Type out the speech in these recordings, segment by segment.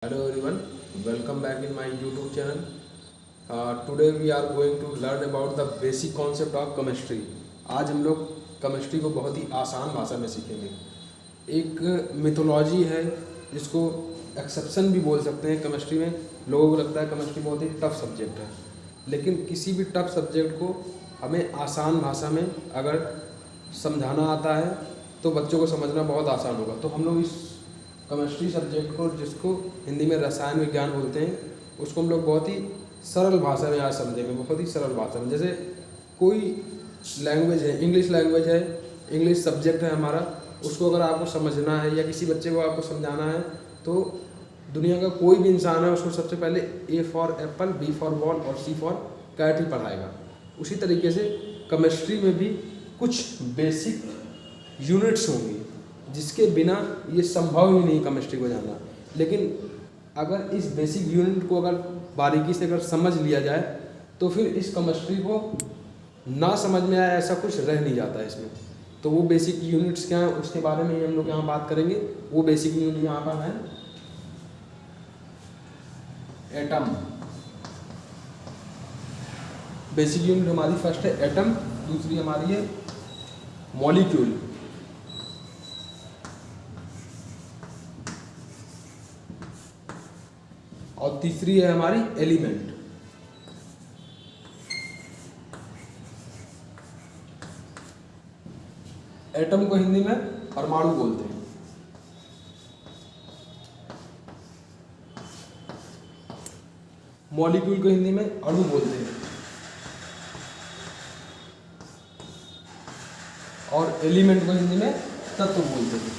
Hello everyone, welcome back in my YouTube channel. Today we are going to learn about the basic concept of chemistry. आज हम लोग chemistry को बहुत ही आसान भाषा में सीखेंगे। एक मिथोलॉजी है जिसको एक्सेप्शन भी बोल सकते हैं केमिस्ट्री में। लोगों को लगता है केमिस्ट्री बहुत ही टफ सब्जेक्ट है, लेकिन किसी भी टफ सब्जेक्ट को हमें आसान भाषा में अगर समझाना आता है तो बच्चों को समझना बहुत आसान होगा। तो हम लोग इस केमिस्ट्री सब्जेक्ट को, जिसको हिंदी में रसायन विज्ञान बोलते हैं, उसको हम लोग बहुत ही सरल भाषा में आज समझेंगे। बहुत ही सरल भाषा में, जैसे कोई लैंग्वेज है, इंग्लिश लैंग्वेज है, इंग्लिश सब्जेक्ट है हमारा, उसको अगर आपको समझना है या किसी बच्चे को आपको समझाना है तो दुनिया का कोई भी इंसान है उसको सबसे पहले A for apple, B for ball और सी फॉर कैट ही पढ़ाएगा। उसी तरीके से केमिस्ट्री में भी कुछ बेसिक यूनिट्स होंगी जिसके बिना ये संभव ही नहीं केमिस्ट्री को जानना। लेकिन अगर इस बेसिक यूनिट को अगर बारीकी से अगर समझ लिया जाए तो फिर इस केमिस्ट्री को ना समझ में आए ऐसा कुछ रह नहीं जाता है इसमें। तो वो बेसिक यूनिट्स क्या हैं उसके बारे में हम लोग यहाँ बात करेंगे। वो बेसिक यूनिट यहाँ पर है एटम। बेसिक यूनिट हमारी फर्स्ट है एटम, दूसरी हमारी है मॉलिक्यूल, और तीसरी है हमारी एलिमेंट। एटम को हिंदी में परमाणु बोलते हैं, मॉलिक्यूल को हिंदी में अणु बोलते हैं, और एलिमेंट को हिंदी में तत्व बोलते हैं।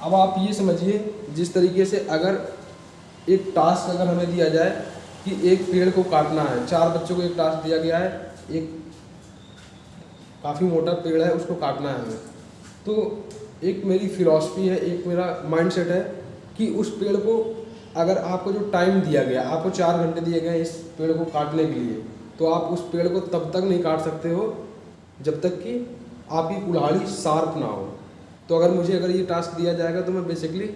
अब आप ये समझिए, जिस तरीके से अगर एक टास्क अगर हमें दिया जाए कि एक पेड़ को काटना है, चार बच्चों को एक टास्क दिया गया है, एक काफ़ी मोटा पेड़ है उसको काटना है हमें, तो एक मेरी फिलॉसफी है, एक मेरा माइंडसेट है कि उस पेड़ को अगर आपको जो टाइम दिया गया, आपको 4 घंटे दिए गए इस पेड़ को काटने के लिए, तो आप उस पेड़ को तब तक नहीं काट सकते हो जब तक कि आपकी कुल्हाड़ी शार्प ना हो। तो अगर ये टास्क दिया जाएगा तो मैं बेसिकली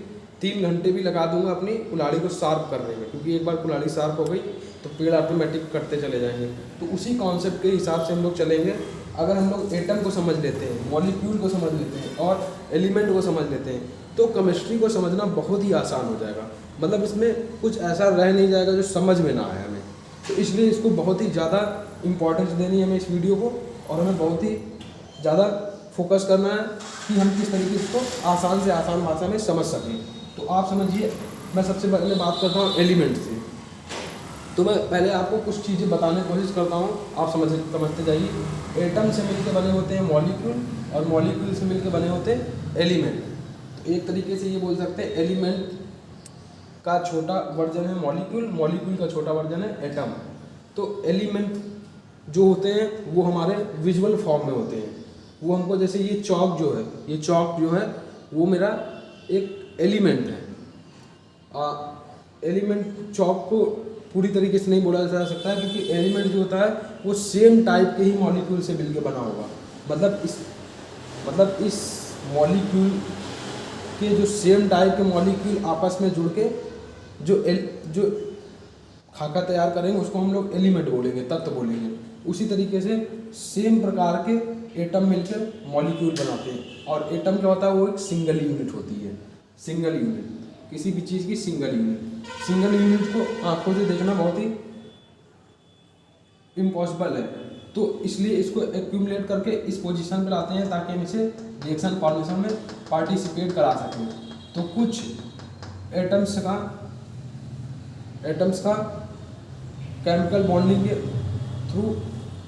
3 घंटे भी लगा दूंगा अपनी कुल्हाड़ी को शार्प करने में, क्योंकि एक बार कुल्हाड़ी शार्प हो गई तो पेड़ ऑटोमेटिक कटते चले जाएंगे। तो उसी कॉन्सेप्ट के हिसाब से हम लोग चलेंगे। अगर हम लोग एटम को समझ लेते हैं, मॉलिक्यूल को समझ लेते हैं और एलिमेंट को समझ लेते हैं तो केमिस्ट्री को समझना बहुत ही आसान हो जाएगा। मतलब इसमें कुछ ऐसा रह नहीं जाएगा जो समझ में ना आए हमें। तो इसलिए इसको बहुत ही ज़्यादा इम्पोर्टेंस देनी है हमें इस वीडियो को, और हमें बहुत ही ज़्यादा फोकस करना है कि हम किस तरीके से इसको आसान से आसान भाषा में समझ सकें। तो आप समझिए, मैं सबसे पहले बात करता हूँ एलिमेंट से। तो मैं पहले आपको कुछ चीज़ें बताने की कोशिश करता हूँ, आप समझते जाइए। एटम से मिलकर बने होते हैं मॉलिक्यूल, और मॉलिक्यूल से मिलकर बने होते हैं एलिमेंट। तो एक तरीके से ये बोल सकते हैं एलिमेंट का छोटा वर्जन है मॉलिक्यूल, मॉलिक्यूल का छोटा वर्जन है एटम। तो एलिमेंट जो होते हैं वो हमारे विजुअल फॉर्म में होते हैं। वो हमको, जैसे ये चौक जो है, ये चौक जो है वो मेरा एक एलिमेंट है। एलिमेंट चौक को पूरी तरीके से नहीं बोला जा सकता है, क्योंकि एलिमेंट जो होता है वो सेम टाइप के ही मॉलिक्यूल से मिलकर बना होगा। मतलब इस मॉलिक्यूल के जो सेम टाइप के मॉलिक्यूल आपस में जुड़ के जो खाका तैयार करेंगे उसको हम लोग एलिमेंट बोलेंगे, तत्व बोलेंगे। उसी तरीके से सेम प्रकार के एटम मिलकर मॉलिक्यूल बनाते हैं। और एटम क्या होता है, वो एक सिंगल यूनिट होती है। सिंगल यूनिट, किसी भी चीज़ की सिंगल यूनिट को आंखों से देखना बहुत ही इम्पॉसिबल है। तो इसलिए इसको एक्यूमुलेट करके इस पोजीशन पर लाते हैं ताकि हम इसे रिएक्शन फॉर्मेशन में पार्टिसिपेट करा सकें। तो कुछ एटम्स का केमिकल बॉन्डिंग के थ्रू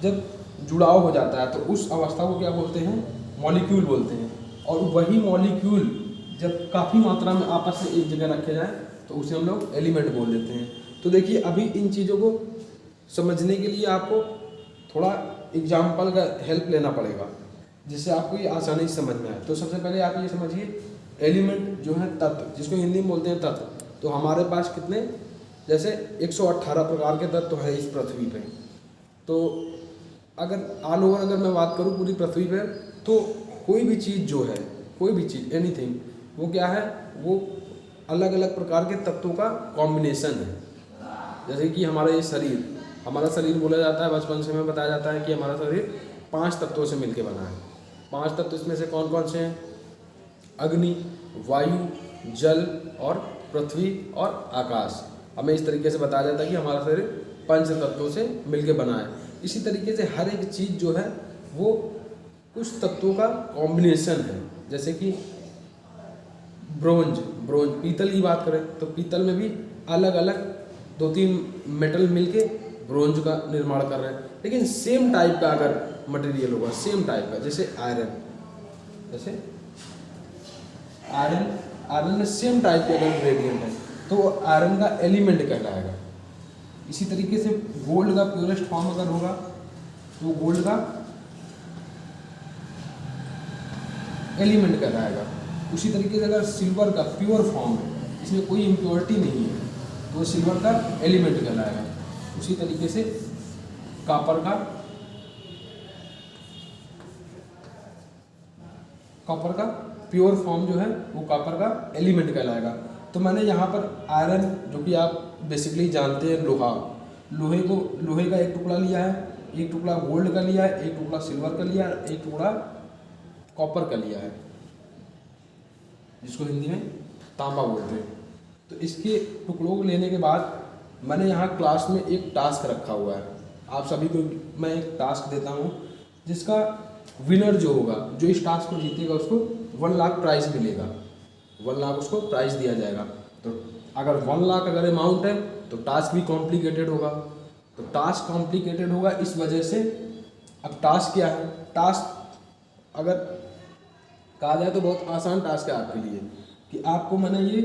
जब जुड़ाव हो जाता है तो उस अवस्था को क्या बोलते हैं, मॉलिक्यूल बोलते हैं। और वही मॉलिक्यूल जब काफ़ी मात्रा में आपस में एक जगह रखे जाए तो उसे हम लोग एलिमेंट बोल देते हैं। तो देखिए, अभी इन चीज़ों को समझने के लिए आपको थोड़ा एग्जाम्पल का हेल्प लेना पड़ेगा, जिससे आपको ये आसानी से समझ में आए। तो सबसे पहले आप ये समझिए, एलिमेंट जो है तत्व, जिसको हिंदी में बोलते हैं तत्व। तो हमारे पास कितने, जैसे 118 प्रकार के तत्व है इस पृथ्वी पे। तो अगर ऑल ओवर अगर मैं बात करूँ पूरी पृथ्वी पर, तो कोई भी चीज़ जो है, कोई भी चीज़, एनीथिंग, वो क्या है, वो अलग अलग प्रकार के तत्वों का कॉम्बिनेशन है। जैसे कि हमारा शरीर बोला जाता है, बचपन से हमें बताया जाता है कि हमारा शरीर 5 तत्वों से मिलकर बना है। 5 तत्व इसमें से कौन कौन से हैं? अग्नि, वायु, जल और पृथ्वी और आकाश। हमें इस तरीके से बताया जाता है कि हमारा शरीर 5 तत्वों से मिलकर बना है। इसी तरीके से हर एक चीज़ जो है वो कुछ तत्वों का कॉम्बिनेशन है। जैसे कि ब्रोंज पीतल की बात करें तो पीतल में भी अलग अलग 2-3 मेटल मिलके ब्रोंज का निर्माण कर रहे हैं, लेकिन सेम टाइप का अगर मटेरियल होगा, सेम टाइप का, जैसे आयरन में सेम टाइप के अगर ग्रेडियंट है तो वो आयरन का एलिमेंट कहलाएगा। इसी तरीके से गोल्ड का प्योरेस्ट फॉर्म अगर होगा तो गोल्ड का एलिमेंट कहलाएगा। उसी तरीके से अगर सिल्वर का प्योर फॉर्म है, इसमें कोई इम्प्योरिटी नहीं है, तो सिल्वर का एलिमेंट कहलाएगा। उसी तरीके से कॉपर का प्योर फॉर्म जो है वो कॉपर का एलिमेंट कहलाएगा। तो मैंने यहाँ पर आयरन, जो कि आप बेसिकली जानते हैं लोहे का एक टुकड़ा लिया है, एक टुकड़ा गोल्ड का लिया है, एक टुकड़ा सिल्वर का लिया है, एक टुकड़ा कॉपर का लिया है, जिसको हिंदी में तांबा बोलते हैं। तो इसके टुकड़ों को लेने के बाद मैंने यहाँ क्लास में एक टास्क रखा हुआ है। आप सभी को मैं एक टास्क देता हूँ, जिसका विनर जो होगा, जो इस टास्क को जीतेगा, उसको 1 लाख प्राइज़ मिलेगा। 1 लाख उसको प्राइज़ दिया जाएगा। तो अगर 1 लाख अगर अमाउंट है तो टास्क भी कॉम्प्लिकेटेड होगा। तो टास्क कॉम्प्लिकेटेड होगा इस वजह से। अब टास्क क्या है? टास्क अगर कहा जाए तो बहुत आसान टास्क है आपके लिए, कि आपको मैंने ये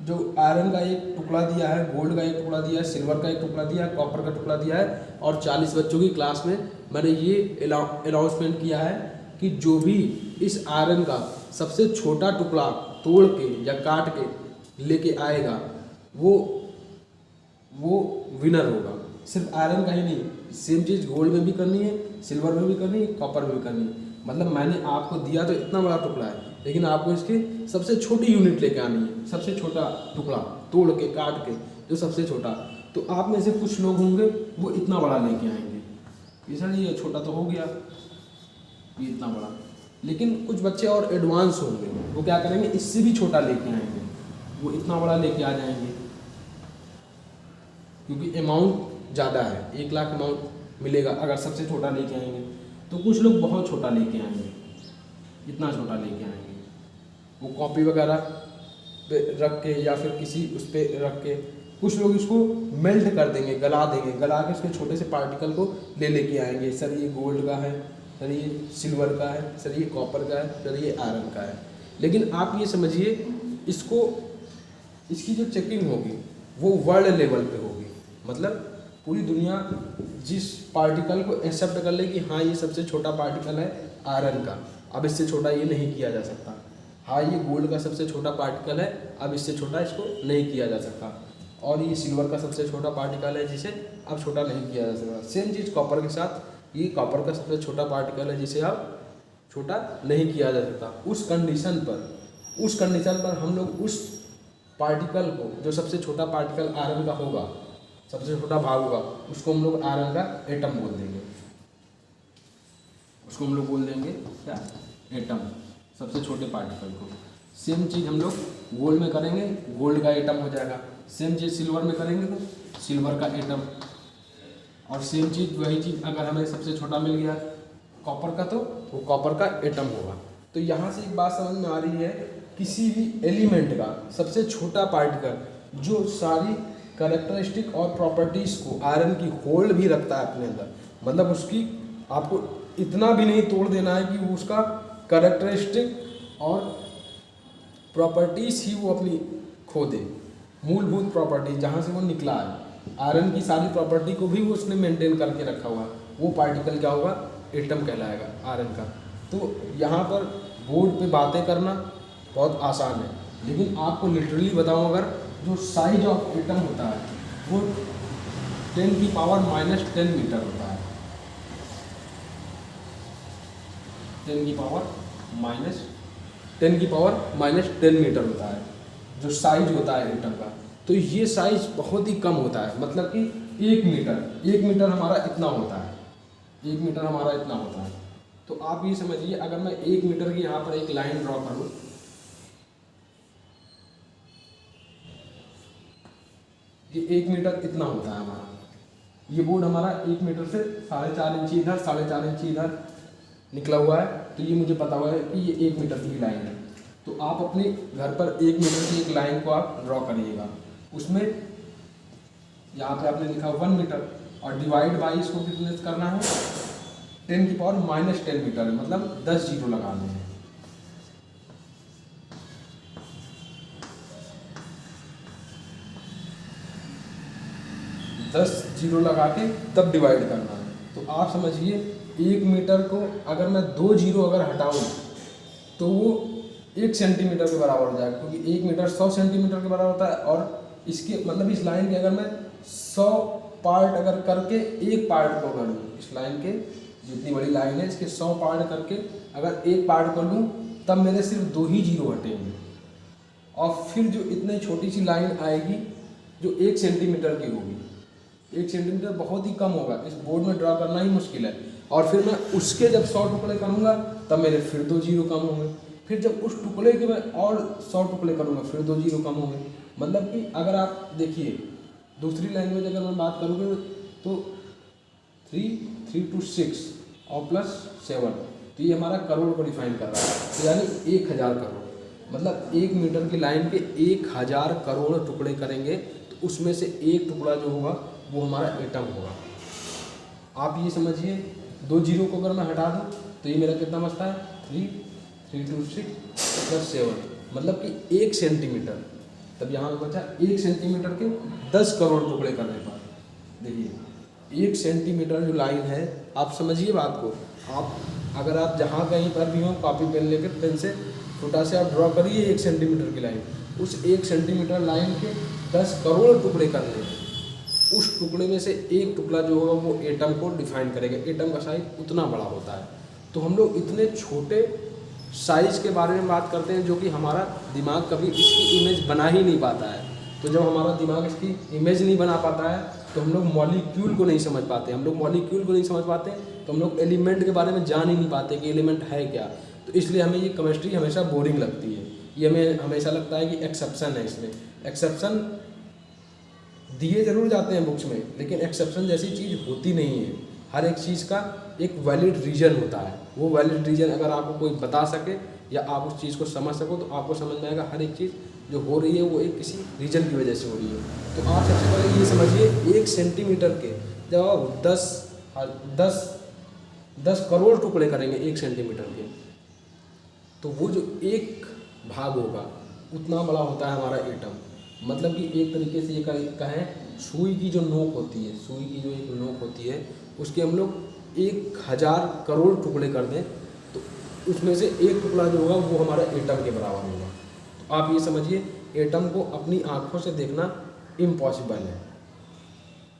जो आयरन का एक टुकड़ा दिया है, गोल्ड का एक टुकड़ा दिया है, सिल्वर का एक टुकड़ा दिया है, कॉपर का टुकड़ा दिया है, और 40 बच्चों की क्लास में मैंने ये अनाउंसमेंट किया है कि जो भी इस आयरन का सबसे छोटा टुकड़ा तोड़ के या काट के लेके आएगा वो विनर होगा। सिर्फ आयरन का ही नहीं, सेम चीज़ गोल्ड में भी करनी है, सिल्वर में भी करनी है, कॉपर में भी करनी है। मतलब मैंने आपको दिया तो इतना बड़ा टुकड़ा है, लेकिन आपको इसकी सबसे छोटी यूनिट लेके आनी है, सबसे छोटा टुकड़ा तोड़ के काट के जो सबसे छोटा। तो आप में से कुछ लोग होंगे वो इतना बड़ा लेके आएंगे, ये सर ये छोटा तो हो गया, ये इतना बड़ा। लेकिन कुछ बच्चे और एडवांस होंगे, वो क्या करेंगे, इससे भी छोटा लेके आएंगे, वो इतना बड़ा लेके आ जाएंगे, क्योंकि अमाउंट ज़्यादा है। 1 लाख अमाउंट मिलेगा अगर सबसे छोटा लेके आएंगे। तो कुछ लोग बहुत छोटा लेके आएंगे, इतना छोटा लेके आएंगे, वो कॉपी वगैरह पे रख के या फिर किसी उस पर रख के। कुछ लोग इसको मेल्ट कर देंगे, गला के उसके छोटे से पार्टिकल को लेके आएंगे। सर ये गोल्ड का है, सर ये सिल्वर का है, सर ये कॉपर का है, सर ये आयरन का है। लेकिन आप ये समझिए, इसकी जो चेकिंग होगी वो वर्ल्ड लेवल पे होगी। मतलब पूरी दुनिया जिस पार्टिकल को एक्सेप्ट कर ले कि हाँ ये सबसे छोटा पार्टिकल है आयरन का, अब इससे छोटा ये नहीं किया जा सकता। हाँ ये गोल्ड का सबसे छोटा पार्टिकल है, अब इससे छोटा इसको नहीं किया जा सकता। और ये सिल्वर का सबसे छोटा पार्टिकल है, जिसे अब छोटा नहीं किया जा सकता। सेम चीज़ कॉपर के साथ, ये कॉपर का सबसे छोटा पार्टिकल है, जिसे अब छोटा नहीं किया जा सकता। उस कंडीशन पर हम लोग उस पार्टिकल को, जो सबसे छोटा पार्टिकल आयरन का होगा, सबसे छोटा भाग होगा, उसको हम लोग आयरन का एटम बोल देंगे। उसको हम लोग बोल देंगे क्या? एटम, सबसे छोटे पार्टिकल को। सेम चीज़ हम लोग गोल्ड में करेंगे, गोल्ड का एटम हो जाएगा। सेम चीज़ सिल्वर में करेंगे तो सिल्वर का एटम। और सेम चीज़ वही चीज़ अगर हमें सबसे छोटा मिल गया कॉपर का, तो वो कॉपर का एटम होगा। तो यहाँ से एक बात समझ में आ रही है, किसी भी एलिमेंट का सबसे छोटा पार्टिकल जो सारी कैरेक्टरिस्टिक और प्रॉपर्टीज़ को आयरन की होल्ड भी रखता है अपने अंदर, मतलब उसकी आपको इतना भी नहीं तोड़ देना है कि उसका कैरेक्टरिस्टिक और प्रॉपर्टीज़ ही वो अपनी खो दे, मूलभूत प्रॉपर्टी जहाँ से वो निकला है। आयरन की सारी प्रॉपर्टी को भी वो उसने मेंटेन करके रखा हुआ है, वो पार्टिकल क्या होगा? एटम कहलाएगा आयरन का। तो यहाँ पर बोर्ड पे बातें करना बहुत आसान है, लेकिन आपको लिटरली बताऊँ, अगर जो साइज ऑफ एटम होता है वो 10 की पावर -10 मीटर होता है। 10 की पावर 10⁻10 मीटर होता है जो साइज होता है एटम का। तो ये साइज बहुत ही कम होता है, मतलब कि 1 मीटर हमारा इतना होता है, 1 मीटर हमारा इतना होता है। तो आप ये समझिए, अगर मैं 1 मीटर की यहाँ पर एक लाइन ड्रॉ करूँ, ये 1 मीटर इतना होता है हमारा। ये बोर्ड हमारा 1 मीटर से 4.5 इंची इधर, 4.5 इंची इधर निकला हुआ है। तो ये मुझे पता हुआ है कि ये 1 मीटर की लाइन है। तो आप अपने घर पर 1 मीटर की एक लाइन को आप ड्रॉ करिएगा, उसमें यहाँ पे आपने लिखा 1 मीटर और डिवाइड बाई इसको कितने से करना है, 10⁻10 मीटर, मतलब 10 जीरो लगाने हैं। दस जीरो लगा के तब डिवाइड करना है। तो आप समझिए 1 मीटर को अगर मैं 2 जीरो अगर हटाऊँ तो वो 1 सेंटीमीटर के बराबर हो जाएगा, क्योंकि 1 मीटर 100 सेंटीमीटर के बराबर होता है। और इसके मतलब इस लाइन के अगर मैं 100 पार्ट अगर करके एक पार्ट को कर लूँ, इस लाइन के जितनी बड़ी लाइन है इसके 100 पार्ट करके अगर एक पार्ट कर लूँ, तब मेरे सिर्फ 2 ही जीरो हटेंगे। और फिर जो इतनी छोटी सी लाइन आएगी जो 1 सेंटीमीटर की होगी, 1 सेंटीमीटर बहुत ही कम होगा, इस बोर्ड में ड्रा करना ही मुश्किल है। और फिर मैं उसके जब 100 टुकड़े करूँगा तब मेरे फिर 2 जीरो कम होंगे, फिर जब उस टुकड़े के मैं और 100 टुकड़े करूँगा फिर 2 जीरो कम होंगे। मतलब कि अगर आप देखिए दूसरी लैंग्वेज अगर मैं बात करूँगा तो 3 to 6 और +7, तो ये हमारा करोड़ को डिफाइन कर रहा है। तो यानी 1000 करोड़, मतलब 1 मीटर की लाइन के 1000 करोड़ टुकड़े करेंगे, तो उसमें से एक टुकड़ा जो होगा वो हमारा एटम होगा। आप ये समझिए 2 जीरो को अगर मैं हटा दूँ तो ये मेरा कितना बचता है, 3 to 6 +7, मतलब कि 1 सेंटीमीटर। तब यहाँ पे बचा 1 सेंटीमीटर के 10 करोड़ टुकड़े करने पर। देखिए 1 सेंटीमीटर जो लाइन है, आप समझिए बात को। आप अगर आप जहाँ कहीं पर भी हो कॉपी पेन लेकर पेन से छोटा से आप ड्रॉ करिए 1 सेंटीमीटर की लाइन, उस 1 सेंटीमीटर लाइन के 10 करोड़ टुकड़े करने हैं। उस टुकड़े में से एक टुकड़ा जो होगा वो एटम को डिफाइन करेगा। एटम का साइज उतना बड़ा होता है। तो हम लोग इतने छोटे साइज के बारे में बात करते हैं जो कि हमारा दिमाग कभी इसकी इमेज बना ही नहीं पाता है। तो जब हमारा दिमाग इसकी इमेज नहीं बना पाता है तो हम लोग मॉलिक्यूल को नहीं समझ पाते। हम लोग मॉलिक्यूल को नहीं समझ पाते तो हम लोग एलिमेंट के बारे में जान ही नहीं पाते कि एलिमेंट है क्या। तो इसलिए हमें ये केमिस्ट्री हमेशा बोरिंग लगती है। ये हमें हमेशा लगता है कि एक्सेप्शन है, इसमें एक्सेप्शन दिए जरूर जाते हैं बुक्स में, लेकिन एक्सेप्शन जैसी चीज़ होती नहीं है। हर एक चीज़ का एक वैलिड रीज़न होता है। वो वैलिड रीज़न अगर आपको कोई बता सके या आप उस चीज़ को समझ सको तो आपको समझ में आएगा हर एक चीज़ जो हो रही है वो एक किसी रीज़न की वजह से हो रही है। तो आप सबसे पहले ये समझिए 1 सेंटीमीटर के जब आप 10 करोड़ टुकड़े करेंगे 1 सेंटीमीटर के, तो वो जो एक भाग होगा उतना बड़ा होता है हमारा एटम। मतलब कि एक तरीके से ये कहें सुई की जो नोक होती है, सुई की जो एक नोक होती है उसके हम लोग 1000 करोड़ टुकड़े कर दें तो उसमें से एक टुकड़ा जो होगा वो हमारा एटम के बराबर होगा। तो आप ये समझिए एटम को अपनी आँखों से देखना इम्पॉसिबल है।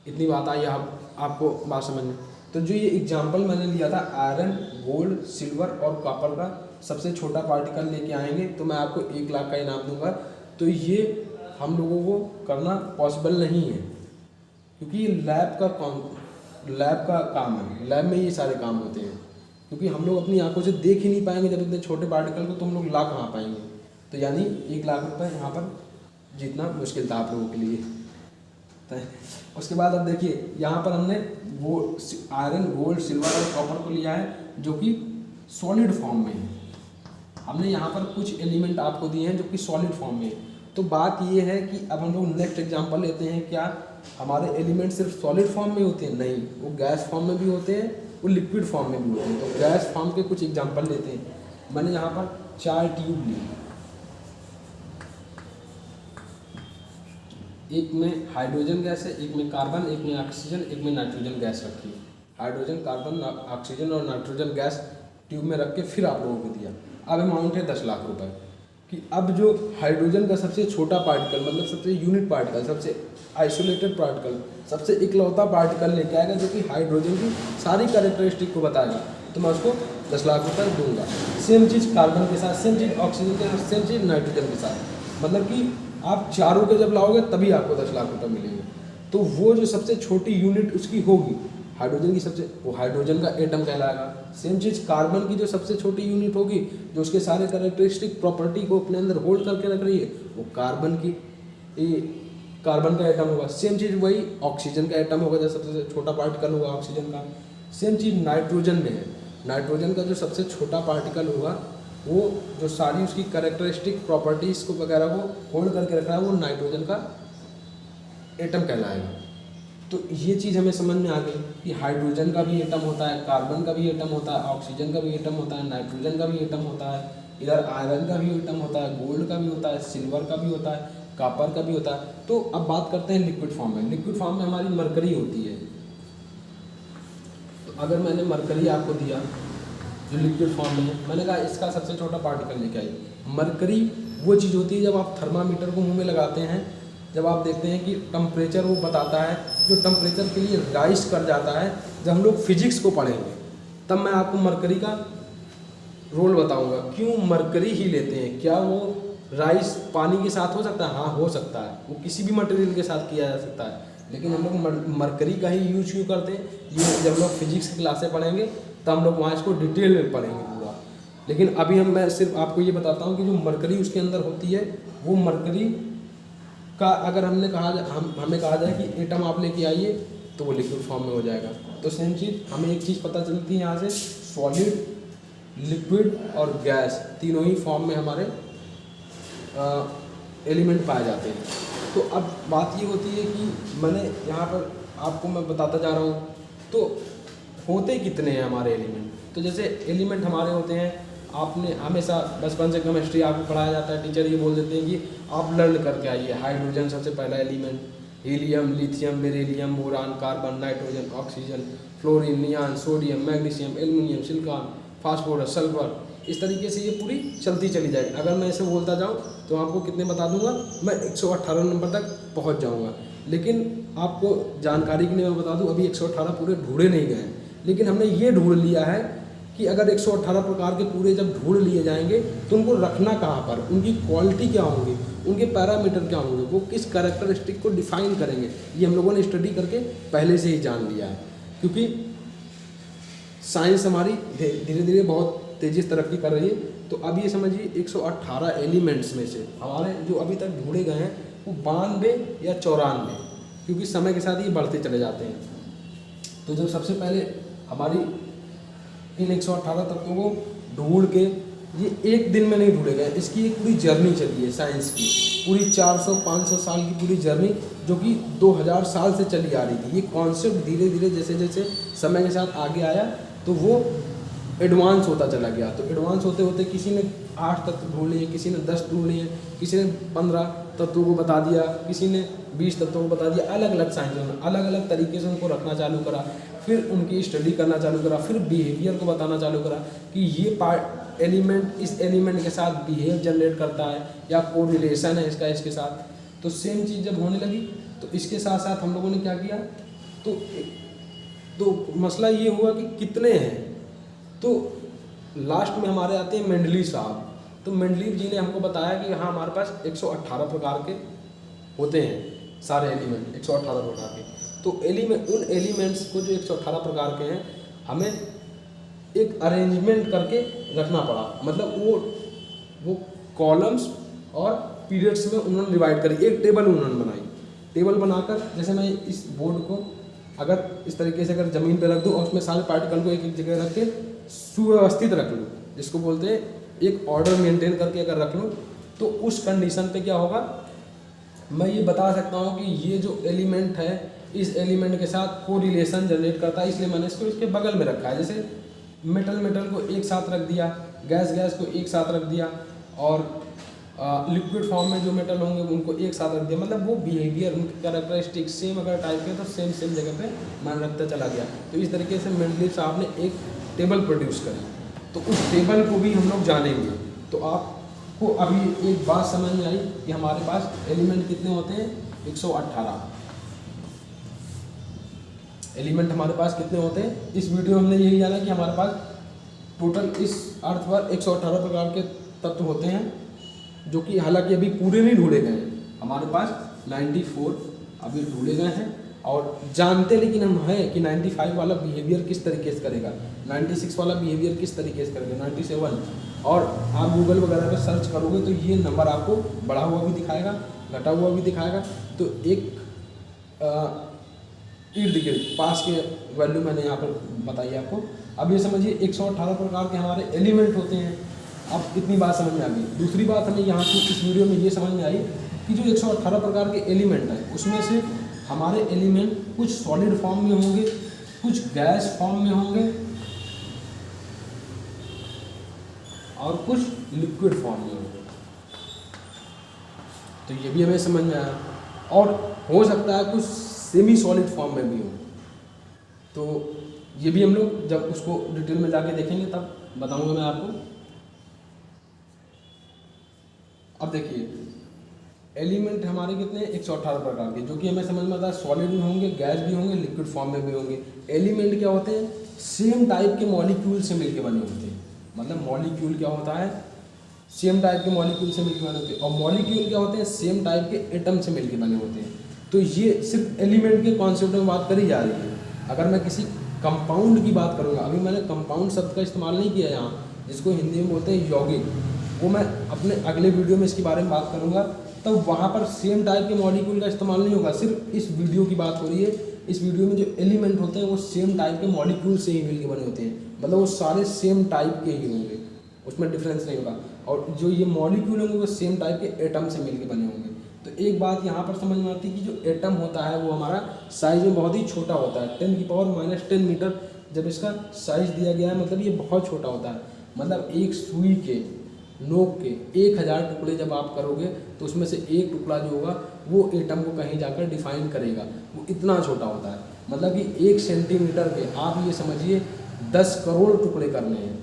इतनी बात आई आपको बात समझ में। तो जो ये एग्जाम्पल मैंने लिया था आयरन, गोल्ड, सिल्वर और कॉपर का सबसे छोटा पार्टिकल लेके आएंगे तो मैं आपको 1 लाख का इनाम दूंगा। तो ये हम लोगों को करना पॉसिबल नहीं है क्योंकि ये लैब का काम है। लैब में ये सारे काम होते हैं क्योंकि हम लोग अपनी आंखों से देख ही नहीं पाएंगे जब इतने छोटे पार्टिकल को, तो हम लोग ला कहाँ पाएंगे। तो यानी 1 लाख रुपए यहाँ पर जीतना मुश्किल था आप लोगों के लिए। उसके बाद अब देखिए यहाँ पर हमने वो आयरन, गोल्ड, सिल्वर और कॉपर को लिया है जो कि सॉलिड फॉर्म में है। हमने यहाँ पर कुछ एलिमेंट आपको दिए हैं जो कि सॉलिड फॉर्म में है। तो बात ये है कि अब हम लोग नेक्स्ट एग्जांपल लेते हैं। क्या हमारे एलिमेंट सिर्फ सॉलिड फॉर्म में होते हैं? नहीं, वो गैस फॉर्म में भी होते हैं, वो लिक्विड फॉर्म में भी होते हैं। तो गैस फॉर्म के कुछ एग्जांपल लेते हैं। मैंने यहाँ पर 4 ट्यूब ली, एक में हाइड्रोजन गैस है, एक में कार्बन, एक में ऑक्सीजन, एक में नाइट्रोजन गैस रखी है। हाइड्रोजन, कार्बन, ऑक्सीजन और नाइट्रोजन गैस ट्यूब में रख के फिर आप लोगों को दिया। अब अमाउंट है 10 लाख रुपए कि अब जो हाइड्रोजन का सबसे छोटा पार्टिकल, मतलब सबसे यूनिट पार्टिकल, सबसे आइसोलेटेड पार्टिकल, सबसे इकलौता पार्टिकल लेके आएगा जो कि हाइड्रोजन की सारी कैरेक्टरिस्टिक को बताएगा, तो मैं उसको 10 लाख रुपए दूंगा। सेम चीज़ कार्बन के साथ, सेम चीज़ ऑक्सीजन के साथ, सेम चीज़ नाइट्रोजन के साथ। मतलब कि आप चारों के जब लाओगे तभी आपको 10 लाख रुपए मिलेंगे। तो वो जो सबसे छोटी यूनिट उसकी होगी हाइड्रोजन की, सबसे वो हाइड्रोजन का एटम कहलाएगा। सेम चीज़ कार्बन की जो सबसे छोटी यूनिट होगी, जो उसके सारे कैरेक्टरिस्टिक प्रॉपर्टी को अपने अंदर होल्ड करके रख रही है, वो कार्बन की कार्बन का एटम होगा। सेम चीज़ वही ऑक्सीजन का एटम होगा, जो सबसे छोटा पार्टिकल होगा ऑक्सीजन का। सेम चीज़ नाइट्रोजन में है, नाइट्रोजन का जो सबसे छोटा पार्टिकल होगा, वो जो सारी उसकी कैरेक्टरिस्टिक प्रॉपर्टीज़ को वगैरह को होल्ड करके रख रहा है, वो नाइट्रोजन का एटम कहलाएगा। तो ये चीज़ हमें समझ में आ गई कि हाइड्रोजन का भी एटम होता है, कार्बन का भी एटम होता है, ऑक्सीजन का भी एटम होता है, नाइट्रोजन का भी एटम होता है, इधर आयरन का भी एटम होता है, गोल्ड का भी होता है, सिल्वर का भी होता है, कॉपर का भी होता है। तो अब बात करते हैं लिक्विड फॉर्म में। लिक्विड फॉर्म में हमारी मरकरी होती है। तो अगर मैंने मरकरी आपको दिया जो लिक्विड फॉर्म में है, मैंने कहा इसका सबसे छोटा पार्टिकल लेके आई। मरकरी वो चीज़ होती है जब आप थर्मामीटर को मुँह में लगाते हैं, जब आप देखते हैं कि टेम्परेचर वो बताता है, जो टेम्परेचर के लिए राइज कर जाता है। जब हम लोग फिजिक्स को पढ़ेंगे तब मैं आपको मरकरी का रोल बताऊंगा, क्यों मरकरी ही लेते हैं। क्या वो राइस पानी के साथ हो सकता है? हाँ, हो सकता है, वो किसी भी मटेरियल के साथ किया जा सकता है, लेकिन हम लोग मरकरी का ही यूज क्यों करते हैं, ये जब लोग फिजिक्स की क्लासें पढ़ेंगे तब हम लोग वहाँ इसको डिटेल में पढ़ेंगे पूरा। लेकिन अभी मैं सिर्फ आपको ये बताता हूँ कि जो मरकरी उसके अंदर होती है, वो मरकरी का अगर हमें कहा जाए कि एटम आप लेके आइए तो वो लिक्विड फॉर्म में हो जाएगा। तो सेम चीज़ हमें एक चीज़ पता चलती है यहाँ से, सॉलिड, लिक्विड और गैस तीनों ही फॉर्म में हमारे एलिमेंट पाए जाते हैं। तो अब बात ये होती है कि मैंने यहाँ पर आपको मैं बताता जा रहा हूँ, तो होते कितने हैं हमारे एलिमेंट। तो जैसे एलिमेंट हमारे होते हैं, आपने हमेशा बचपन से केमिस्ट्री आपको पढ़ाया जाता है, टीचर ये बोल देते हैं कि आप लर्न करके आइए। हाइड्रोजन सबसे पहला element, helium, lithium, beryllium, boron, carbon, nitrogen, oxygen, fluorine, neon, sodium, magnesium, aluminium, silicon, phosphorus, sulphur. इस तरीके से ये पूरी चलती चली जाएगी। अगर मैं इसे बोलता जाऊँ तो आपको कितने बता दूंगा, मैं 118 नंबर तक पहुँच जाऊँगा। लेकिन आपको जानकारी के लिए मैं बता दूँ, अभी 118 पूरे ढूंढे नहीं गए, लेकिन हमने ये ढूंढ लिया है कि अगर 118 प्रकार के पूरे जब ढूंढ लिए जाएंगे तो उनको रखना कहाँ पर, उनकी क्वालिटी क्या होगी, उनके पैरामीटर क्या होंगे, वो किस कैरेक्टरिस्टिक को डिफाइन करेंगे, ये हम लोगों ने स्टडी करके पहले से ही जान लिया है। क्योंकि साइंस हमारी धीरे धीरे बहुत तेज़ी से तरक्की कर रही है। तो अब ये समझिए 118 एलिमेंट्स में से हमारे जो अभी तक ढूंढे गए हैं वो 92 या 94, क्योंकि समय के साथ ये बढ़ते चले जाते हैं। तो जब सबसे पहले हमारी इन 118 तत्वों को ढूंढ के, ये एक दिन में नहीं ढूंढे गए, इसकी एक पूरी जर्नी चली है साइंस की, पूरी 400-500 साल की पूरी जर्नी, जो कि 2000 साल से चली आ रही थी। ये कॉन्सेप्ट धीरे धीरे जैसे जैसे समय के साथ आगे आया तो वो एडवांस होता चला गया। तो एडवांस होते होते किसी ने 8 तत्व ढूंढ लिए, किसी ने 10 ढूंढ लिए, किसी ने 15 तत्वों को बता दिया, किसी ने 20 तत्वों को बता दिया। अलग अलग साइंसों ने अलग अलग तरीके से उनको रखना चालू करा, फिर उनकी स्टडी करना चालू करा, फिर बिहेवियर को बताना चालू करा कि ये पार्ट एलिमेंट इस एलिमेंट के साथ बिहेव जनरेट करता है या कोरिलेशन है इसका इसके साथ। तो सेम चीज़ जब होने लगी तो इसके साथ साथ हम लोगों ने क्या किया, तो मसला ये हुआ कि कितने हैं। तो लास्ट में हमारे आते हैं मेंडलीव साहब। तो मेंडलीव जी ने हमको बताया कि हाँ हमारे पास 118 प्रकार के होते हैं सारे एलिमेंट, 118 प्रकार के। तो उन एलिमेंट्स को जो 118 प्रकार के हैं, हमें एक अरेंजमेंट करके रखना पड़ा। मतलब वो कॉलम्स और पीरियड्स में उन्होंने डिवाइड करी, एक टेबल उन्होंने बनाई। टेबल बनाकर जैसे मैं इस बोर्ड को अगर इस तरीके से अगर ज़मीन पर रख दूँ और उसमें सारे पार्टिकल को एक एक जगह रख के सुव्यवस्थित रख लूँ, जिसको बोलते हैं एक ऑर्डर मेंटेन करके अगर रख लूँ, तो उस कंडीशन पे क्या होगा, मैं ये बता सकता हूँ कि ये जो एलिमेंट है इस एलिमेंट के साथ कोरिलेशन जनरेट करता है, इसलिए मैंने इसको इसके बगल में रखा है। जैसे मेटल को एक साथ रख दिया, गैस को एक साथ रख दिया, और लिक्विड फॉर्म में जो मेटल होंगे उनको एक साथ रख दिया। मतलब वो बिहेवियर, उनके कैरेक्टरिस्टिक सेम अगर टाइप के तो सेम जगह पे मान रखता चला गया। तो इस तरीके से मेंडलीव साहब ने एक टेबल प्रोड्यूस करी। तो उस टेबल को भी हम लोग जानेंगे। तो आपको अभी एक बात समझ में आई कि हमारे पास एलिमेंट कितने होते हैं, 118 एलिमेंट हमारे पास कितने होते हैं। इस वीडियो में हमने यही जाना कि हमारे पास टोटल इस अर्थ पर 118 प्रकार के तत्व होते हैं, जो कि हालांकि अभी पूरे नहीं ढूंढे गए हैं। हमारे पास 94 अभी ढूंढे गए हैं और जानते लेकिन हम हैं कि 95 वाला बिहेवियर किस तरीके से करेगा, 96 वाला बिहेवियर किस तरीके से करेगा, 97, और आप गूगल वगैरह पर सर्च करोगे तो ये नंबर आपको बढ़ा हुआ भी दिखाएगा, घटा हुआ भी दिखाएगा। तो एक इर्द गिर्द पास के वैल्यू मैंने यहाँ पर बताई आपको। अब ये समझिए 118 प्रकार के हमारे एलिमेंट होते हैं। अब इतनी बात समझ में आ गई। दूसरी बात हमें यहाँ की इस वीडियो में ये समझ में आई कि जो 118 प्रकार के एलिमेंट हैं उसमें से हमारे एलिमेंट कुछ सॉलिड फॉर्म में होंगे, कुछ गैस फॉर्म में होंगे और कुछ लिक्विड फॉर्म में होंगे। तो ये भी हमें समझ में आया। और हो सकता है कुछ सेमी सॉलिड फॉर्म में भी हो। तो ये भी हम लोग जब उसको डिटेल में जाके देखेंगे तब बताऊंगा मैं आपको। अब देखिए एलिमेंट हमारे कितने 118 प्रकार के, जो कि हमें समझ में आता है सॉलिड में होंगे, गैस भी होंगे, लिक्विड फॉर्म में भी होंगे। एलिमेंट क्या होते हैं? सेम टाइप के मॉलिक्यूल से मिलके बने होते हैं। मतलब मॉलिक्यूल क्या होता है? सेम टाइप के मॉलिक्यूल से मिलकर बने होते हैं। और मॉलिक्यूल क्या होते हैं? सेम टाइप के एटम से मिलकर बने होते हैं। तो ये सिर्फ एलिमेंट के कॉन्सेप्ट में बात करी जा रही है। अगर मैं किसी कंपाउंड की बात करूँगा, अभी मैंने कंपाउंड शब्द का इस्तेमाल नहीं किया यहाँ, जिसको हिंदी में बोलते हैं यौगिक, वो मैं अपने अगले वीडियो में इसके बारे में बात करूँगा। तो वहाँ पर सेम टाइप के मॉलिक्यूल का इस्तेमाल नहीं होगा। सिर्फ इस वीडियो की बात हो रही है। इस वीडियो में जो एलिमेंट होते हैं वो सेम टाइप के मॉलिक्यूल से ही मिलकर बने होते हैं। मतलब वो सारे सेम टाइप के ही होंगे, उसमें डिफरेंस नहीं होगा। और जो ये मॉलिक्यूल होंगे वो सेम टाइप के एटम से मिलकर बने होंगे। तो एक बात यहाँ पर समझ में आती है कि जो एटम होता है वो हमारा साइज में बहुत ही छोटा होता है। 10⁻⁻10 मीटर जब इसका साइज दिया गया है, मतलब ये बहुत छोटा होता है। मतलब एक सुई के नोक के 1000 टुकड़े जब आप करोगे तो उसमें से एक टुकड़ा जो होगा वो एटम को कहीं जाकर डिफाइन करेगा। वो इतना छोटा होता है। मतलब कि 1 सेंटीमीटर के आप ये समझिए 10 करोड़ टुकड़े करने हैं।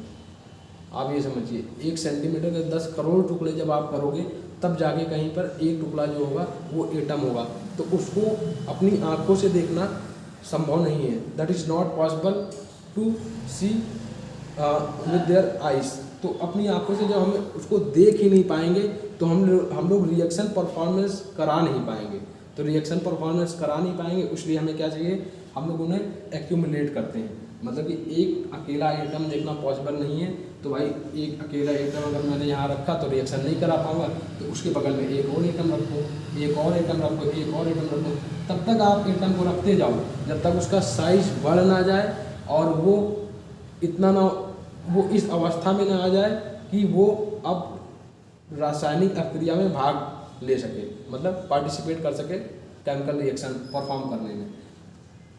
आप ये समझिए 1 सेंटीमीटर के 10 करोड़ टुकड़े जब आप करोगे तब जाके कहीं पर एक टुकड़ा जो होगा वो एटम होगा। तो उसको अपनी आँखों से देखना संभव नहीं है। That is not possible to see with their eyes. तो अपनी आंखों से जब हम उसको देख ही नहीं पाएंगे तो हम लोग रिएक्शन परफॉर्मेंस करा नहीं पाएंगे। तो रिएक्शन परफॉर्मेंस करा नहीं पाएंगे, इसलिए हमें क्या चाहिए? हम लोग उन्हें एक्यूमुलेट करते हैं। मतलब कि एक अकेला एटम देखना पॉसिबल नहीं है। तो भाई एक अकेला एटम अगर मैंने यहाँ रखा तो रिएक्शन नहीं करा पाऊंगा, तो उसके बगल में एक और एटम रखो, एक और एटम रखो, एक और एटम रखो। तब तक आप एटम को रखते जाओ जब तक उसका साइज बढ़ ना जाए और वो इतना ना, वो इस अवस्था में ना आ जाए कि वो अब रासायनिक प्रक्रिया में भाग ले सके, मतलब पार्टिसिपेट कर सके केमिकल रिएक्शन परफॉर्म करने में।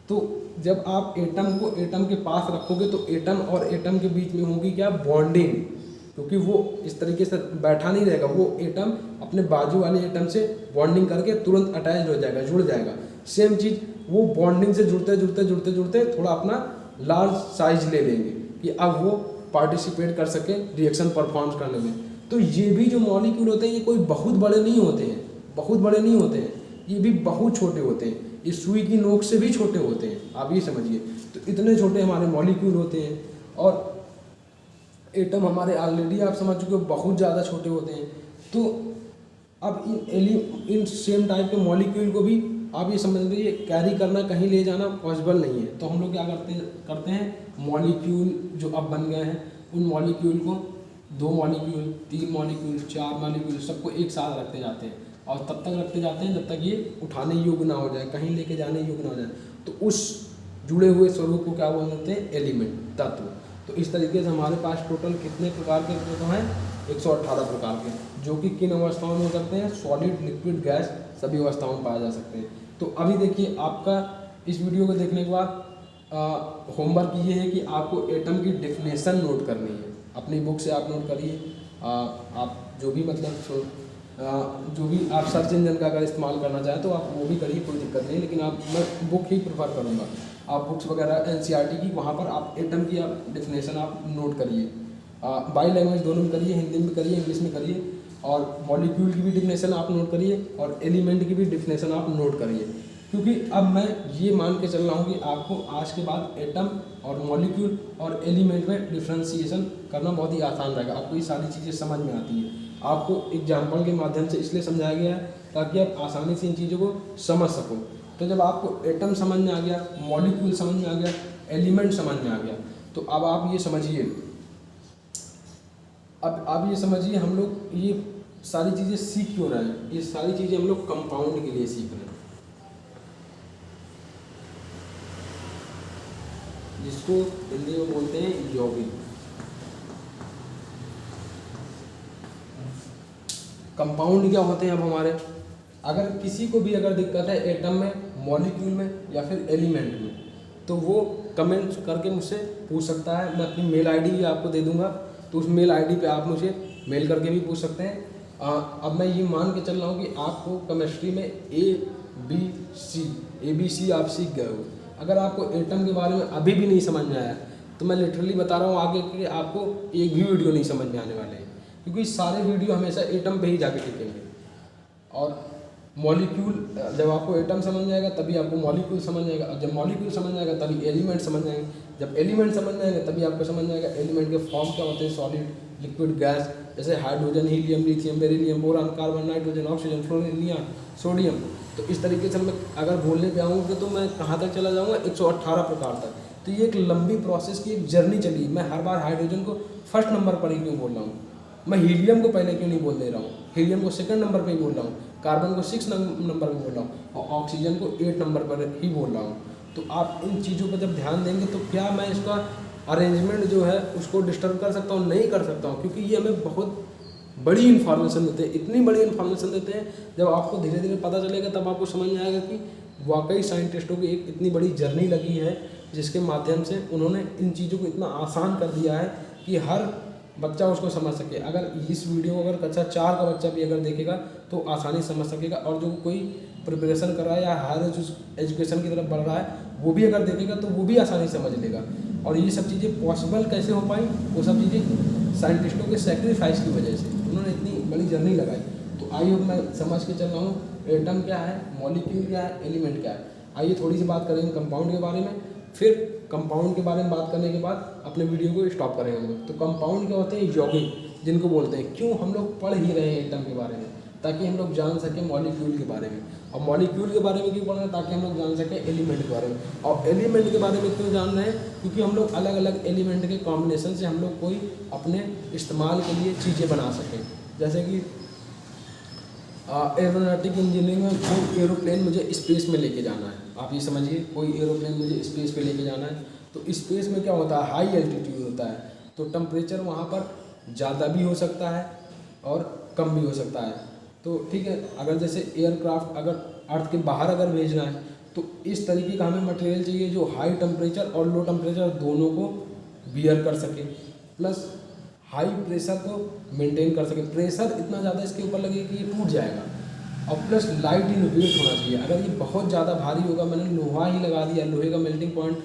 तो जब आप एटम को एटम के पास रखोगे तो एटम और एटम के बीच में होगी क्या? बॉन्डिंग। क्योंकि वो इस तरीके से बैठा नहीं रहेगा, वो एटम अपने बाजू वाले एटम से बॉन्डिंग करके तुरंत अटैच हो जाएगा, जुड़ जाएगा। सेम चीज़ वो बॉन्डिंग से जुड़ते जुड़ते जुड़ते जुड़ते थोड़ा अपना लार्ज साइज ले लेंगे कि अब वो पार्टिसिपेट कर सके रिएक्शन परफॉर्म करने में। तो ये भी जो मॉलिक्यूल होते हैं ये कोई बहुत बड़े नहीं होते हैं, बहुत बड़े नहीं होते हैं, ये भी बहुत छोटे होते हैं। ये सुई की नोक से भी छोटे होते हैं, आप ये समझिए। तो इतने छोटे हमारे मॉलिक्यूल होते हैं। और एटम हमारे ऑलरेडी आप समझ चुके हो बहुत ज़्यादा छोटे होते हैं। तो अब इन सेम टाइप के मॉलिक्यूल को भी आप ये समझ लीजिए कैरी करना, कहीं ले जाना पॉसिबल नहीं है। तो हम लोग क्या करते हैं मॉलिक्यूल जो अब बन गए हैं उन मॉलिक्यूल को 2 मॉलिक्यूल, 3 मॉलिक्यूल, 4 मॉलिक्यूल सबको एक साथ रखते जाते हैं। और तब तक रखते जाते हैं जब तक ये उठाने योग्य ना हो जाए, कहीं लेके जाने योग्य ना हो जाए। तो उस जुड़े हुए स्वरूप को क्या बोल देते हैं? एलिमेंट, तत्व। तो इस तरीके से हमारे पास टोटल कितने प्रकार के तत्व हैं? 118 प्रकार के, जो कि किन अवस्थाओं में हो सकते हैं? सॉलिड, लिक्विड, गैस सभी अवस्थाओं में पाए जा सकते हैं। तो अभी देखिए आपका इस वीडियो को देखने के बाद होमवर्क ये है कि आपको एटम की डेफिनेशन नोट करनी है। अपनी बुक से आप नोट करिए। आप जो भी मतलब जो भी आप सर्च इंजन का अगर इस्तेमाल करना चाहें तो आप वो भी करिए, कोई दिक्कत नहीं। लेकिन मैं बुक ही प्रेफर करूँगा। आप बुक्स वगैरह NCERT की, वहाँ पर आप एटम की आप डेफिनेशन आप नोट करिए। बाई लैंग्वेज दोनों में करिए, हिंदी में करिए, इंग्लिश में करिए। और मॉलिक्यूल की भी डेफिनेशन आप नोट करिए और एलिमेंट की भी डेफिनेशन आप नोट करिए। क्योंकि अब मैं ये मान के चल रहा हूँ कि आपको आज के बाद एटम और मॉलिक्यूल और एलिमेंट में डिफ्रेंशिएशन करना बहुत ही आसान रहेगा। आपको ये सारी चीज़ें समझ में आती है। आपको एग्जाम्पल के माध्यम से इसलिए समझाया गया है ताकि आप आसानी से इन चीज़ों को समझ सको। तो जब आपको एटम समझ में आ गया, मॉलिक्यूल समझ में आ गया, एलिमेंट समझ में आ गया, तो अब आप ये समझिए, अब आप ये समझिए हम लोग ये सारी चीज़ें सीख क्यों रहे हैं। ये सारी चीज़ें हम लोग कंपाउंड के लिए सीख रहे हैं, जिसको हिंदी में बोलते हैं यौगिक। कंपाउंड क्या होते हैं अब हमारे, अगर किसी को भी अगर दिक्कत है एटम में, मॉलिक्यूल में या फिर एलिमेंट में, तो वो कमेंट करके मुझसे पूछ सकता है। मैं अपनी मेल आईडी भी आपको दे दूंगा, तो उस मेल आईडी पे आप मुझे मेल करके भी पूछ सकते हैं। अब मैं ये मान के चल रहा हूँ कि आपको केमिस्ट्री में ABC आप सीख गए हो। अगर आपको एटम के बारे में अभी भी नहीं समझ में आया तो मैं लिटरली बता रहा हूँ आगे कि आपको एक भी वीडियो नहीं समझ में आने वाले हैं, क्योंकि सारे वीडियो हमेशा एटम पे ही जाके टिकेंगे। और मॉलिक्यूल, जब आपको एटम समझ में आएगा तभी आपको मॉलिक्यूल समझ आएगा, और जब मॉलिक्यूल समझ में आएगा तभी एलिमेंट समझ आएंगे, जब एलिमेंट समझ में आएंगे तभी आपको समझ में आएगा एलिमेंट के फॉर्म क्या होते हैं, सॉलिड, लिक्विड, गैस, जैसे hydrogen, helium, lithium, beryllium, boron, carbon, nitrogen, oxygen, fluorine, neon, sodium. तो इस तरीके से मैं अगर बोलने पे आऊँगा तो मैं कहाँ तक चला जाऊँगा, 118 प्रकार तक। तो ये एक लंबी प्रोसेस की एक जर्नी चली। मैं हर बार हाइड्रोजन को फर्स्ट नंबर पर ही क्यों बोल रहा हूँ, मैं हीलियम को पहले क्यों नहीं बोल दे रहा हूँ, हीलियम को सेकंड नंबर पे ही बोल रहा हूँ, कार्बन को 6 नंबर पे बोल रहा हूँ, और ऑक्सीजन को 8 नंबर पर ही बोल रहा हूँ। तो आप इन चीज़ों पर जब ध्यान देंगे तो क्या मैं इसका अरेंजमेंट जो है उसको डिस्टर्ब कर सकता हूँ, नहीं कर सकता हूँ, क्योंकि ये हमें बहुत बड़ी इन्फॉर्मेशन देते हैं। इतनी बड़ी इन्फॉर्मेशन देते हैं, जब आपको धीरे धीरे पता चलेगा तब आपको समझ में आएगा कि वाकई साइंटिस्टों की एक इतनी बड़ी जर्नी लगी है, जिसके माध्यम से उन्होंने इन चीज़ों को इतना आसान कर दिया है कि हर बच्चा उसको समझ सके। अगर इस वीडियो को अगर कक्षा 4 का बच्चा भी अगर देखेगा तो आसानी से समझ सकेगा, और जो कोई प्रिपरेशन कर रहा है या हायर एजुकेशन की तरफ बढ़ रहा है वो भी अगर देखेगा तो वो भी आसानी से समझ लेगा। और ये सब चीज़ें पॉसिबल कैसे हो पाई, वो सब चीज़ें साइंटिस्टों के सेक्रीफाइस की वजह से, उन्होंने इतनी बड़ी जर्नी लगाई। तो आइए मैं समझ के चल रहा हूँ एटम क्या है, मॉलिक्यूल क्या है, एलिमेंट क्या है। आइए थोड़ी सी बात करेंगे कंपाउंड के बारे में, फिर कंपाउंड के बारे में बात करने के बाद अपने वीडियो को स्टॉप करेंगे हम लोग। तो कंपाउंड क्या होते हैं, यौगिक जिनको बोलते हैं। क्यों हम लोग पढ़ ही रहे हैं एटम के बारे में, ताकि हम लोग जान सकें मॉलिक्यूल के बारे में, और मॉलिक्यूल के बारे में क्यों पढ़ रहे हैं, ताकि हम लोग जान सकें एलिमेंट के बारे में। और एलिमेंट के बारे में क्यों जान रहे हैं, क्योंकि हम लोग अलग अलग एलिमेंट के कॉम्बिनेशन से हम लोग कोई अपने इस्तेमाल के लिए चीज़ें बना सकें। जैसे कि एरोनॉटिक इंजीनियरिंग में कोई एरोप्लेन मुझे स्पेस में लेके जाना है, आप ये समझिए कोई एरोप्लेन मुझे स्पेस पे लेके जाना है, तो स्पेस में क्या होता है, हाई एल्टीट्यूड होता है, तो टेम्परेचर वहाँ पर ज़्यादा भी हो सकता है और कम भी हो सकता है। तो ठीक है, अगर जैसे एयरक्राफ्ट अगर अर्थ के बाहर अगर भेजना है तो इस तरीके का हमें मटेरियल चाहिए जो हाई टेम्परेचर और लो टेम्परेचर दोनों को बियर कर सके, प्लस हाई प्रेशर को मेंटेन कर सके। प्रेशर इतना ज़्यादा इसके ऊपर लगे कि ये टूट जाएगा, और प्लस लाइट इन वेट होना चाहिए। अगर ये बहुत ज़्यादा भारी होगा, मैंने लोहा ही लगा दिया, लोहे का मेल्टिंग पॉइंट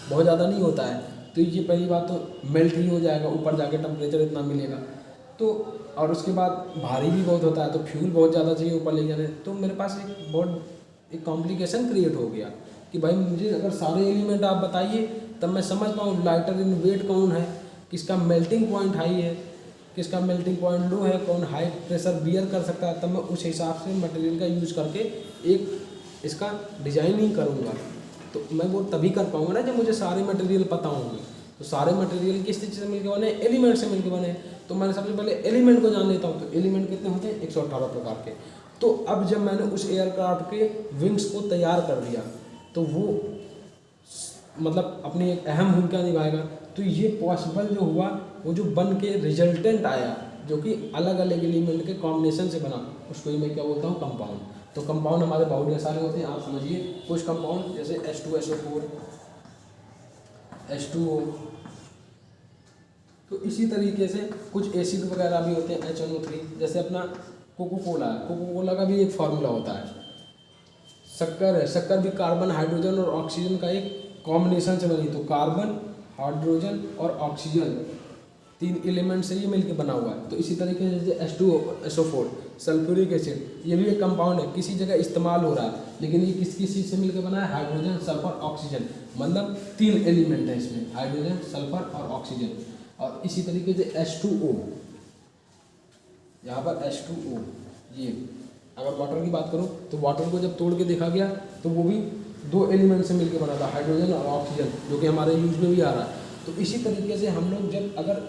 बहुत ज़्यादा नहीं होता है, तो ये पहली बात तो मेल्ट ही हो जाएगा, ऊपर जाके टेम्परेचर इतना मिलेगा। तो और उसके बाद भारी भी बहुत होता है, तो फ्यूल बहुत ज़्यादा चाहिए ऊपर ले जाने। तो मेरे पास एक कॉम्प्लिकेशन क्रिएट हो गया कि भाई मुझे अगर सारे एलिमेंट आप बताइए तब मैं समझ पाऊँ लाइटर इन वेट कौन है, किसका मेल्टिंग पॉइंट हाई है, किसका मेल्टिंग पॉइंट लो है, कौन हाई प्रेशर बियर कर सकता है, तब मैं उस हिसाब से मटेरियल का यूज़ करके एक इसका डिजाइनिंग करूँगा। तो मैं वो तभी कर पाऊँगा ना जब मुझे सारे मटेरियल पता होंगे। तो सारे मटेरियल किस चीज़ से मिलकर बने, एलिमेंट से मिलकर बने। तो मैंने सबसे पहले एलिमेंट को जान लेता हूँ। तो एलिमेंट कितने होते हैं, 118 प्रकार के। तो अब जब मैंने उस एयरक्राफ्ट के विंग्स को तैयार कर दिया तो वो मतलब अपनी एक अहम भूमिका निभाएगा। तो ये पॉसिबल जो हुआ, वो जो बन के रिजल्टेंट आया जो कि अलग अलग एलिमेंट के कॉम्बिनेशन से बना, उसको ही मैं क्या बोलता हूँ, कंपाउंड। तो कंपाउंड हमारे बहुत सारे होते हैं, आप समझिए कुछ कंपाउंड जैसे H2SO4, H2O। तो इसी तरीके से कुछ एसिड वगैरह भी होते हैं, HNO3। जैसे अपना कोको कोला है, कोको कोला का भी एक फार्मूला होता है। शक्कर है, शक्कर भी कार्बन, हाइड्रोजन और ऑक्सीजन का एक कॉम्बिनेशन से बनी। तो कार्बन, हाइड्रोजन और ऑक्सीजन 3 एलिमेंट से ये मिलकर बना हुआ है। तो इसी तरीके से H2SO4 सल्फ्यूरिक एसिड, ये भी एक कंपाउंड है, किसी जगह इस्तेमाल हो रहा है, लेकिन ये किस किस चीज़ से मिलकर बना है, हाइड्रोजन, सल्फर, ऑक्सीजन, मतलब 3 एलिमेंट है इसमें, हाइड्रोजन, सल्फर और ऑक्सीजन। और इसी तरीके से H2O, यहाँ पर H2O, ये अगर वाटर की बात करूँ तो वाटर को जब तोड़ के देखा गया तो वो भी 2 एलिमेंट से मिलकर बना था, हाइड्रोजन और ऑक्सीजन, जो कि हमारे यूज में भी आ रहा है। तो इसी तरीके से हम लोग जब अगर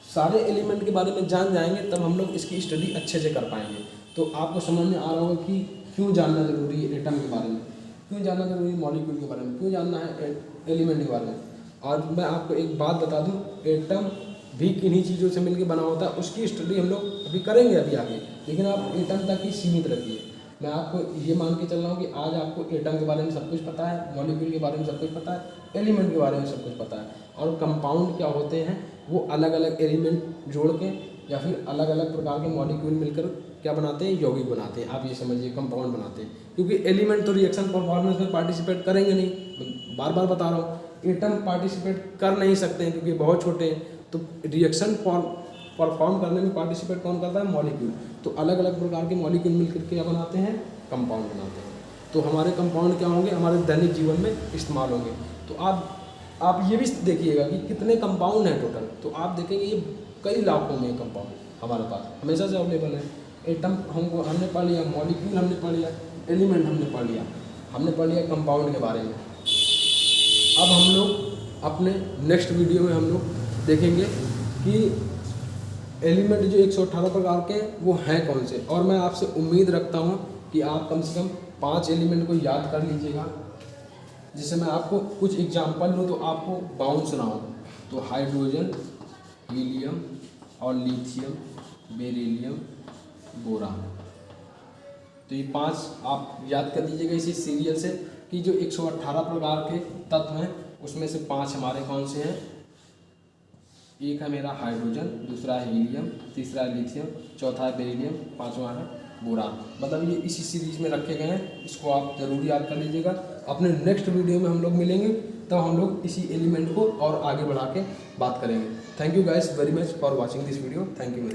सारे एलिमेंट के बारे में जान जाएंगे तब हम लोग इसकी स्टडी अच्छे से कर पाएंगे। तो आपको समझ में आ रहा होगा कि क्यों जानना ज़रूरी है एटम के बारे में, क्यों जानना ज़रूरी है मॉलिक्यूल के बारे में, क्यों जानना है एलिमेंट के बारे में। और मैं आपको एक बात बता दूं, एटम भी किन्हीं चीज़ों से मिलकर बना होता है, उसकी स्टडी हम लोग अभी करेंगे अभी आगे, लेकिन आप एटम तक ही सीमित रखिए। मैं आपको ये मान के चल रहा हूँ कि आज आपको एटम के बारे में सब कुछ पता है, मॉलिक्यूल के बारे में सब कुछ पता है, एलिमेंट के बारे में सब कुछ पता है, और कंपाउंड क्या होते हैं वो अलग अलग एलिमेंट जोड़ के या फिर अलग अलग प्रकार के मॉलिक्यूल मिलकर क्या बनाते हैं, यौगिक बनाते हैं। आप ये समझिए कंपाउंड बनाते हैं, क्योंकि एलिमेंट तो रिएक्शन परफॉर्मेंस में पार्टिसिपेट करेंगे नहीं, मैं बार बार बता रहा हूँ। एटम पार्टिसिपेट कर नहीं सकते हैं क्योंकि बहुत छोटे हैं, तो रिएक्शन परफॉर्म करने में पार्टिसिपेट कौन करता है, मॉलिक्यूल। तो अलग अलग प्रकार के मॉलिक्यूल मिलकर के क्या बनाते हैं, कंपाउंड बनाते हैं। तो हमारे कंपाउंड क्या होंगे, हमारे दैनिक जीवन में इस्तेमाल होंगे। तो आप ये भी देखिएगा कि कितने कंपाउंड हैं टोटल, तो आप देखेंगे ये कई लाखों में कंपाउंड हमारे पास हमेशा से अवेलेबल है। एटम हमने पढ़ लिया, मॉलिक्यूल हमने पढ़ लिया, एलिमेंट हमने पढ़ लिया, हमने पढ़ लिया कंपाउंड के बारे में। अब हम लोग अपने नेक्स्ट वीडियो में हम लोग देखेंगे कि एलिमेंट जो 118 प्रकार के वो हैं कौन से, और मैं आपसे उम्मीद रखता हूँ कि आप कम से कम 5 एलिमेंट को याद कर लीजिएगा। जैसे मैं आपको कुछ एग्जांपल दूँ तो आपको बाउंड सुनाऊँ, तो हाइड्रोजन, हीलियम और लिथियम, बेरिलियम, बोरान। तो ये 5 आप याद कर दीजिएगा इसी सीरियल से कि जो 118 प्रकार के तत्व हैं उसमें से 5 हमारे कौन से हैं। एक है मेरा हाइड्रोजन, दूसरा है हीलियम, तीसरा है लिथियम, चौथा है बेरिलियम, 5वां है बोरान। मतलब ये इसी सीरीज में रखे गए हैं, इसको आप जरूर याद कर लीजिएगा। अपने नेक्स्ट वीडियो में हम लोग मिलेंगे, तब हम लोग इसी एलिमेंट को और आगे बढ़ा के बात करेंगे। Thank you guys very much for watching this video. Thank you.